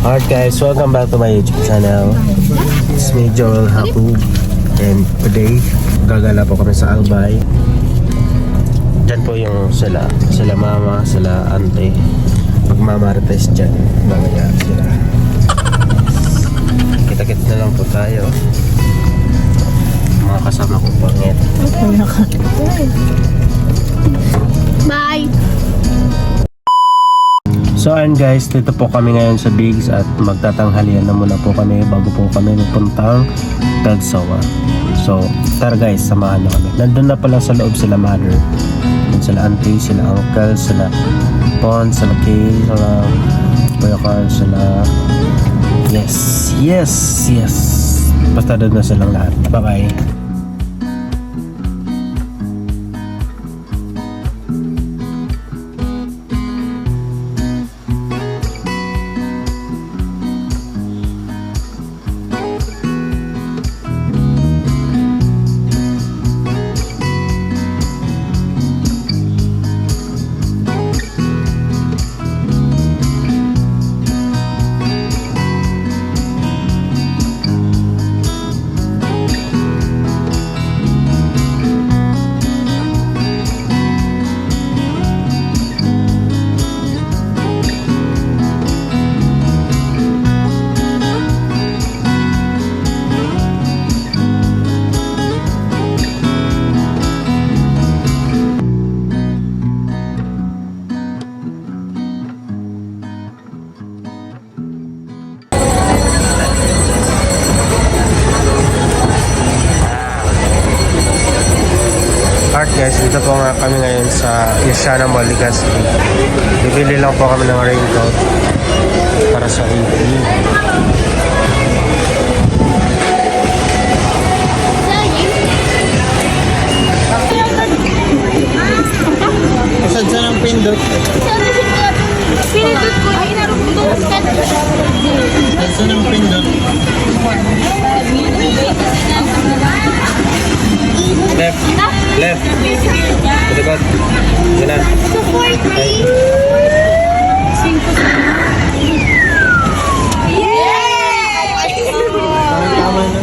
Alright guys, welcome back to my YouTube channel. It's me, Joel Hapu. And today, gagala po kami sa Albay. Diyan po yung sila mama, sila ante. Magmamarites dyan. Mamaya sila. Kita-kit na lang po tayo. Mga kasama ko pangit. Bye! So and guys, dito po kami ngayon sa Bigs at magtatanghalian na muna po kami bago po kami pupuntang Tagsawa. So tara guys, samahan nyo kami. Nandun na pala sa loob sila mother, sila auntie, sila uncle, sila Pon, sila Kay, sila Kuya Carl, sila yes basta doon na silang lahat. Bye bye. Alright guys, dito po nga kami ngayon sa Yashana Mall, Legazpi. Bibili lang po kami ng raincoat para sa AB. Kasad sa ng pindot. Pinindot ko, ay narunod ka. Kasad sa ng pindot. Left. Likod. Yan na. Ay. Parang tama na.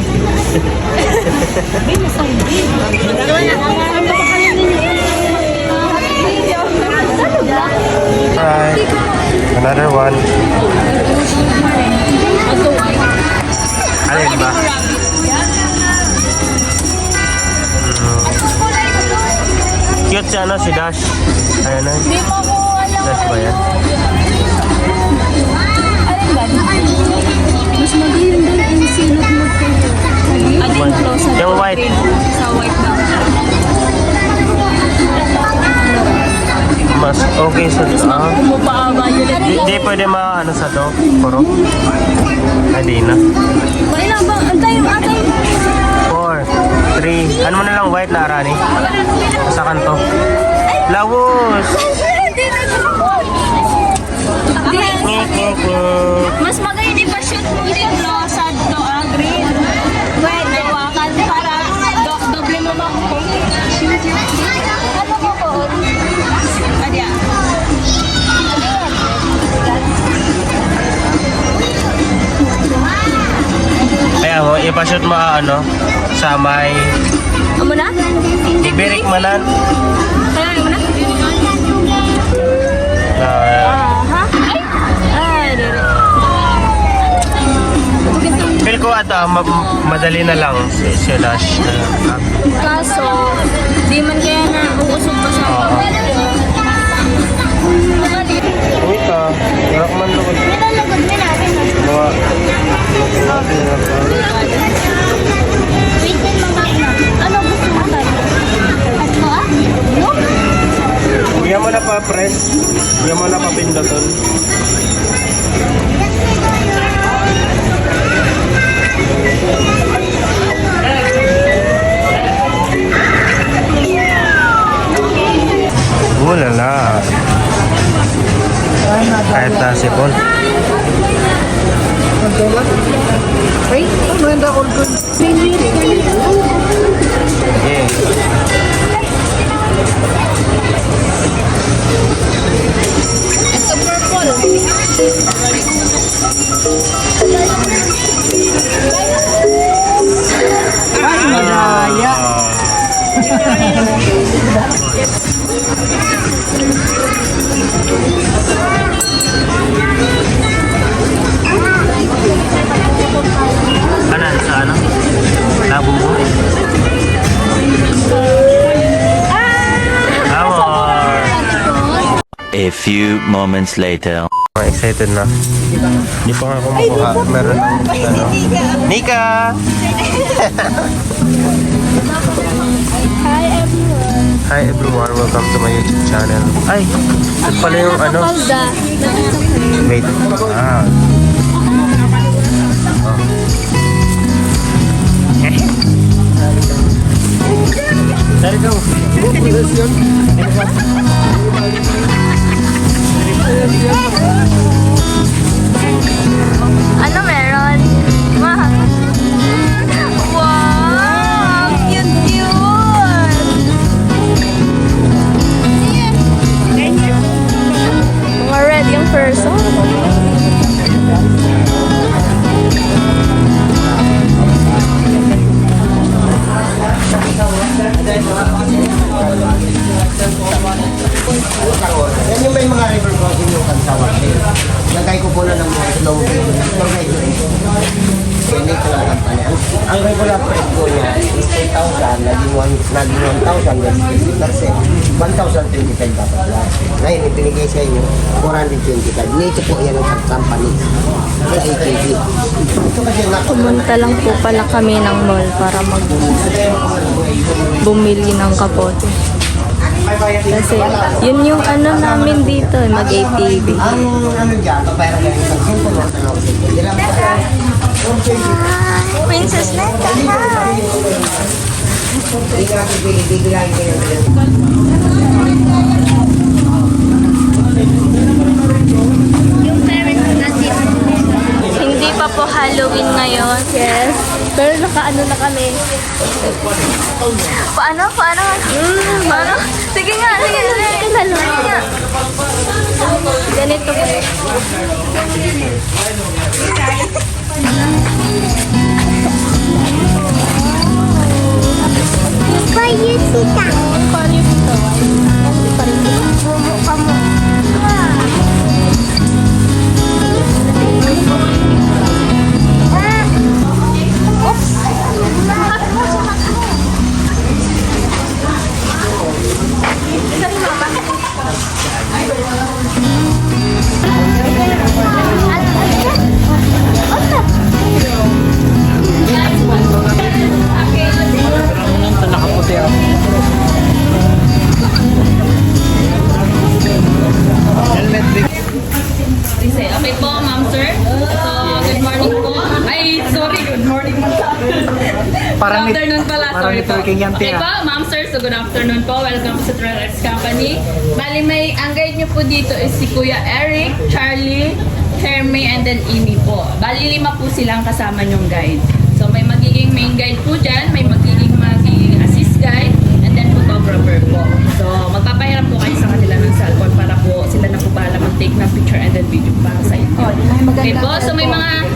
Alright. Another one. Alin ba? Cute siya si Dash. Ayan na. Hindi mo ko alam. Dash ba yan? Alin ba? Mas magayon doon yung sinot mo ko. Alin close sa Yung white. Sa white ba? Mas okay sa Umupaaba yun. Di pwede ano sa to. Puro. Ay di na. Wala lang ba? Antay, 4, 3. Ano mo na lang white na arani? Sa kanto. Lawos! Mas magayon ipa-shoot mo din no sa do green. Wait, dawakan para doble mo ba ko? Ano ko po? Adya. Kaya mo, ipashoot mo sa may Amo na? Ibirik manan. Kaya mo na? Ha? Ay, Feel ko madali na lang si Dash. kaso, di man kaya na uusog pa sa Uy ka, hirap man lugod. Nilalagod mo natin. Mga Wait din mga ano gusto mo tayo? Ano ah? No? Bigyan mo na pa press. Bigyan mo na pa pinduton. Ulala. Kahit sipon. Ay, maganda all good. Yeah. Ito purple. Ay, madaya. Kanan sa ano? Labo mo? A few moments later. Excited na. Hindi pa nga ako makuha. Meron ng ano. Nika! Hi everyone. Hi everyone, welcome to my YouTube channel. Ay, ito pala yung ano. Nakapalda. Wait. Ah. There you go. Ano meron? Ma. Wow! Cute, cute! Mga red yung person. Yan yung may mga river crossing yung Kansawa. Lagay ko po na ng mga slow ride. Slow ride yun. Hindi ko lang kampanya. Ang regular price ko niya is 8,000, naging 1,000, that's 50%. 1,025 dapat lang. Ngayon, ipinigay sa inyo, 425. Nito po yan ang company sa AKB. Ito kasi Pumunta lang po pala kami ng mall para bumili ng kapote. Kasi yun yung ano namin dito, mag-ATV. ang ano dyan, babayaran kayo ng simple na tanong. Hindi lang ba? Princess Neta, hi! Hindi ka natin bigilagin kayo. Yung parents natin. Hindi pa po Halloween ngayon. Yes. Pero nakaano na kami. Paano? Paano? Paano? Sige nga, sige nga. Ganito po. Payusita. Payusita. Mumukha mo. Nakaputi ako. Helmet big. Okay po, ma'am, sir. So, good morning po. Ay, sorry, good morning. Parang Good afternoon pala, parang sorry po. networking yan, Okay Tia. po, ma'am, sir. So, good afternoon po. Welcome to Trail Arts Company. Bali, ang guide niyo po dito is si Kuya Eric, Charlie, Hermie, and then Amy po. Bali, 5 po silang kasama niyong guide. So, may magiging main guide po dyan, may magiging assist guide, and then photographer po. So, magpapahiram po kayo sa kanila ng cellphone para po sila na po bahala mag-take ng picture and then video para sa inyo. Okay po, so may mga,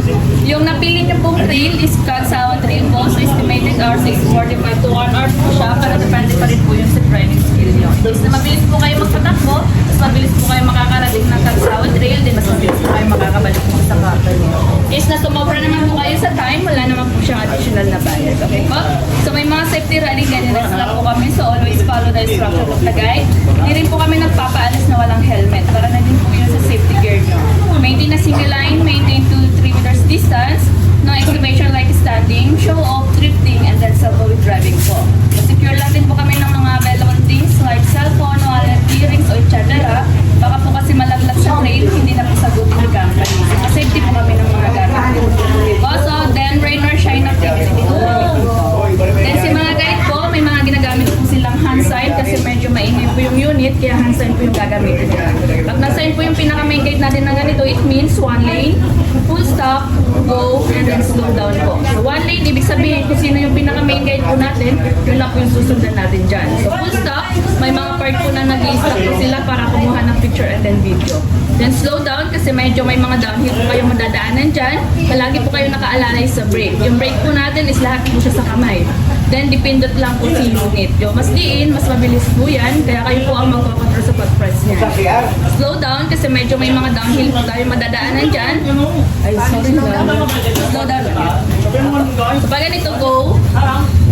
yung napili niyo pong trail is Kansawan Trail po. So, estimated hours is 45 to 1 hours po siya para depende pa rin po yung sa training skill niyo. Is na mabilis po kayo magpatakbo, mas mabilis po kayo makakarating ng Kansawan Trail, din mas mabilis po kayo makakabalik po sa cover niyo. Is na sumobra naman po kayo sa time, wala naman po siyang additional na bayad. Okay po? So, may mga safety riding guidelines lang po kami. So, always follow the instruction of the guide. Hindi rin po kami nagpapaalis na walang helmet para na din po yun sa safety gear nyo. Maintain a single line, maintain 2 to 3 meters distance, no exclamation like standing, show off, drifting, and then self-away driving po. Secure lang din po kami ng mga relevant things like cellphone, wallet, earrings, o etc. Baka po kasi malaglag sa trail, hindi na po sagutin ni company. Safety po kami ng mga gamit. Also, then rain or shine activity po. Then si mga guide po, may mga ginagamit po silang hand sign kasi medyo mainit po yung unit, kaya hand sign po yung gagamitin nila. Pag na-sign po yung pinaka-main guide natin na ganito, it means 1 lane, full stop, go, and then slow down po. So 1 lane, ibig sabihin kung sino yung pinaka-main guide po natin, yun lang po yung susundan natin dyan. So full stop, may mga part po na nag-i-stop po sila para kumuha ng picture and then video. Then slow down kasi medyo may mga downhill po kayo madadaanan dyan. Palagi po kayo nakaalalay sa brake. Yung brake po natin is lahat po siya sa kamay. Then dipindot lang po si unit. Yung mas diin, mas mabilis po yan. Kaya kayo po ang magkocontrol sa pag-press niya. Slow down kasi medyo may mga downhill po tayo madadaanan dyan. Ay, sorry lang. Slow down. So pag ganito go,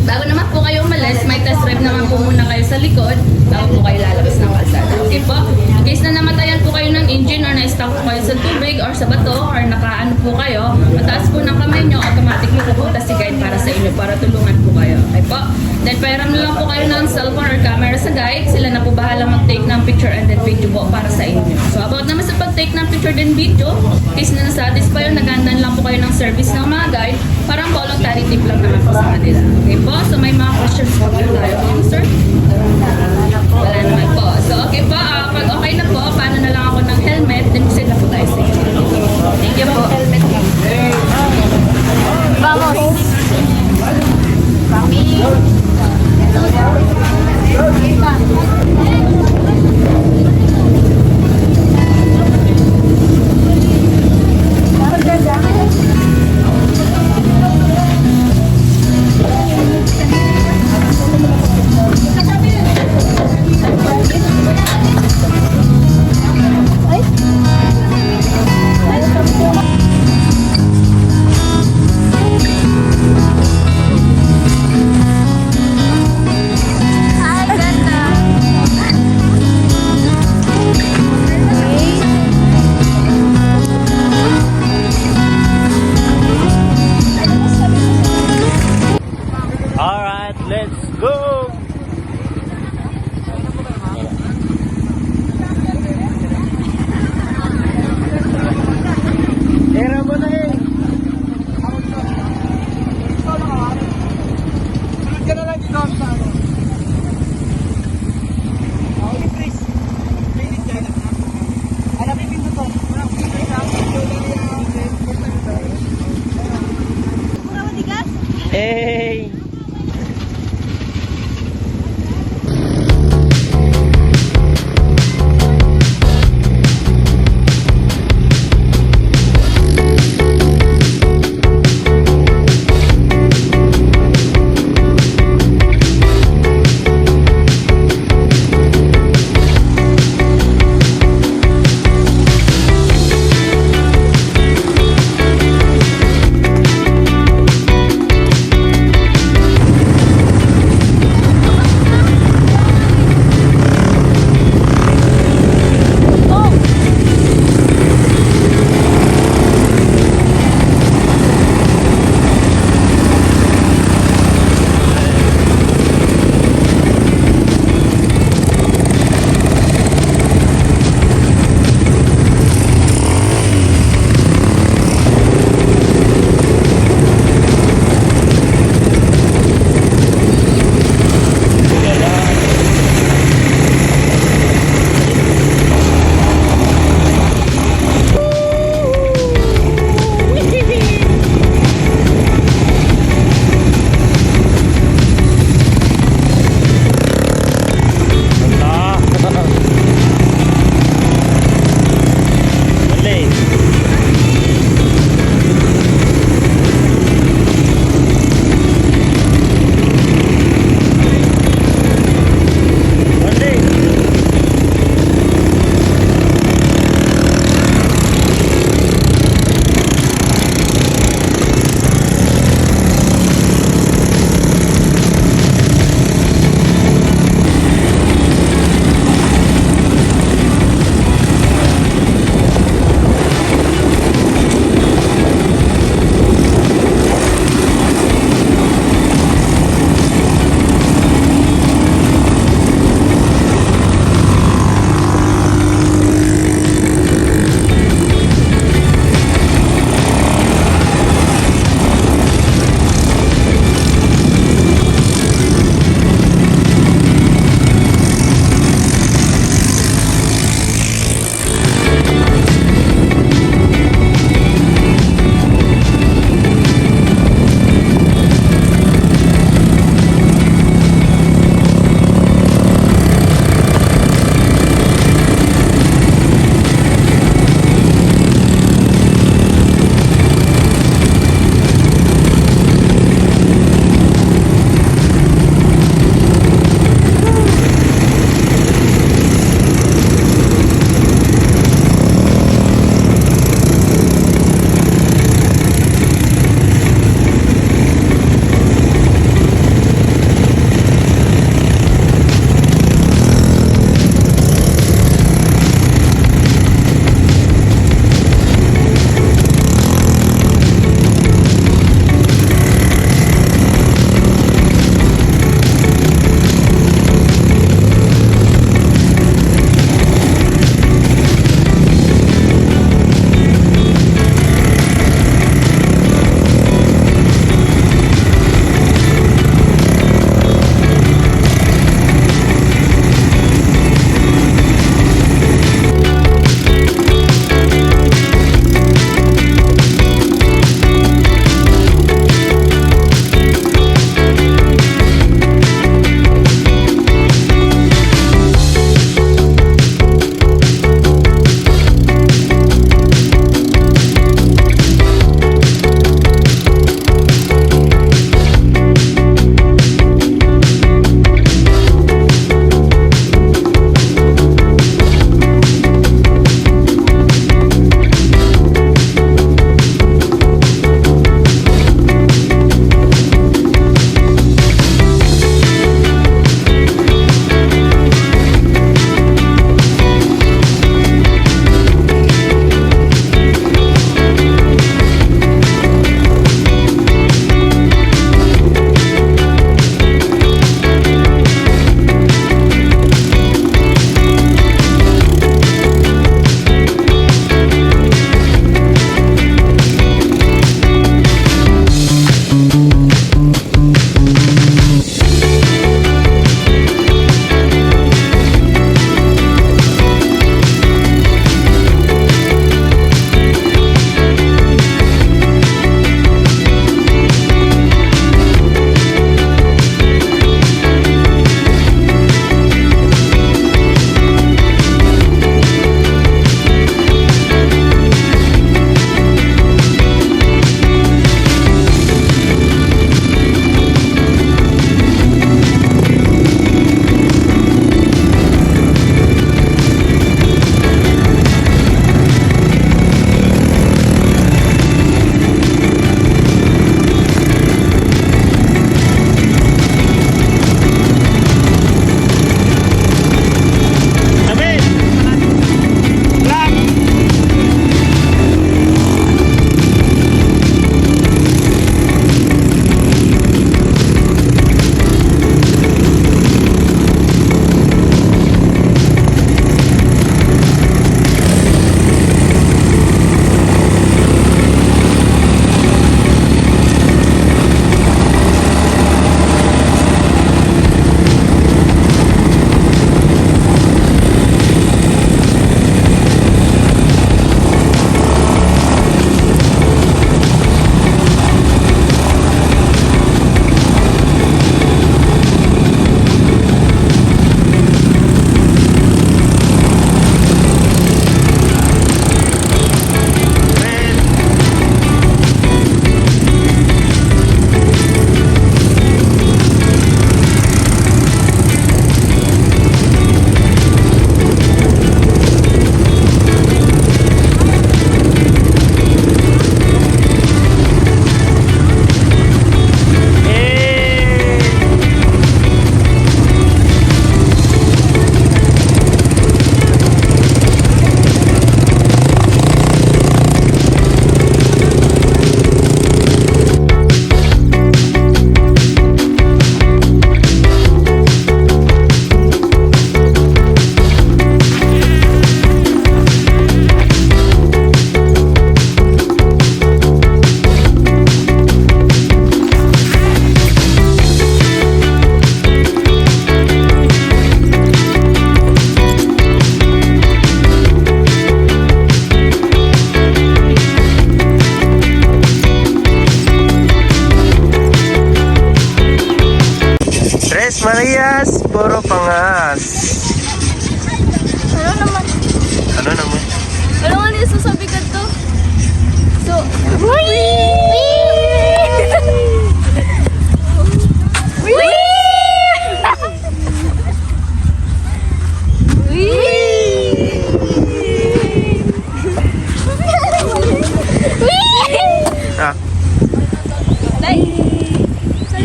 bago naman po kayo umalis, may test drive naman po muna kayo sa likod bago po kayo lalabas ng kalsada. Okay po? In case na namatayan po kayo ng engine or na-stuck po kayo sa tubig or sa bato or nakaano po kayo, mataas po ng kamay nyo, automatically pupunta si guide para sa inyo para tulungan po kayo. Okay po? Then pairam na lang po kayo ng cellphone or camera sa guide. Sila na po bahala mag-take ng picture and then video po para sa inyo. So about naman sa pag-take ng picture and video, in case na nasatisfy o nagandaan lang po kayo ng service ng mga guide, parang voluntary tip lang naman po sa kanila. Okay po? So may mga questions po tayo. Sir? Wala naman po. So okay po, pag okay na po, paano na lang ako ng helmet, then proceed na po tayo sa inyo. Thank you po. Helmet lang. Vamos.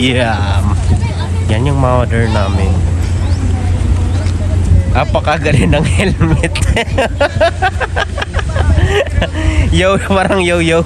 Yeah. Yan yung mother namin. Apakagaling ng helmet. Yo, parang yo-yo.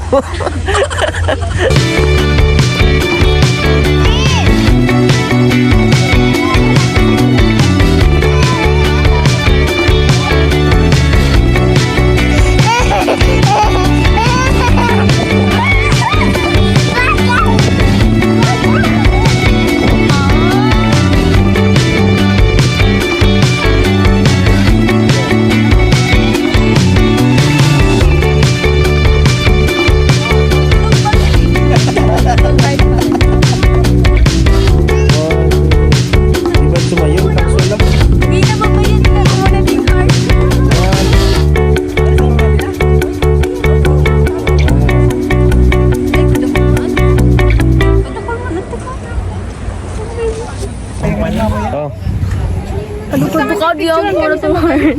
Oh. Ano pa ito ka? Di ako muna tumahan.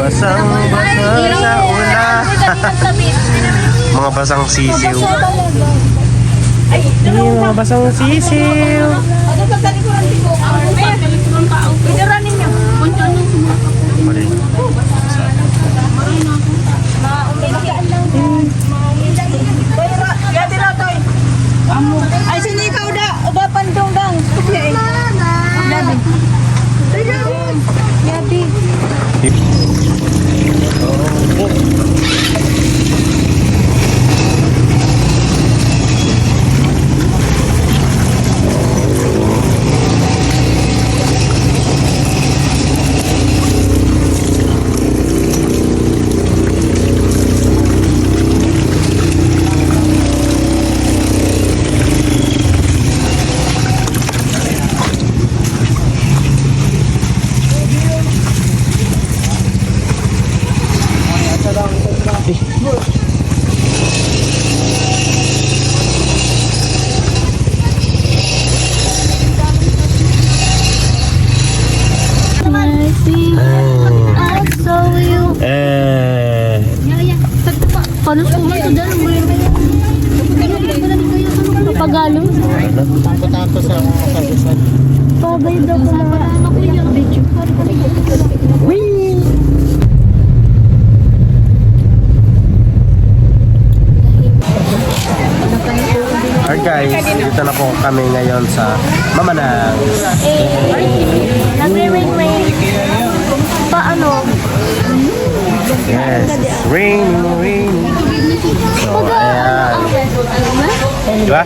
Basang-basa sa ulan. Mga basang sisiw. Mga basang sisiw. Ay, sinikaw da. Uba pandong dang. Labi. Labi. I saw you. Paano sa mga ito dyan? Papagalo? Takot sa mga kabisan. Pabay daw ko na video. Alright guys, dito na po kami ngayon sa Mamanang. Nagre-ring-ring. Paano? Yes, raining. So, ayan. Diba?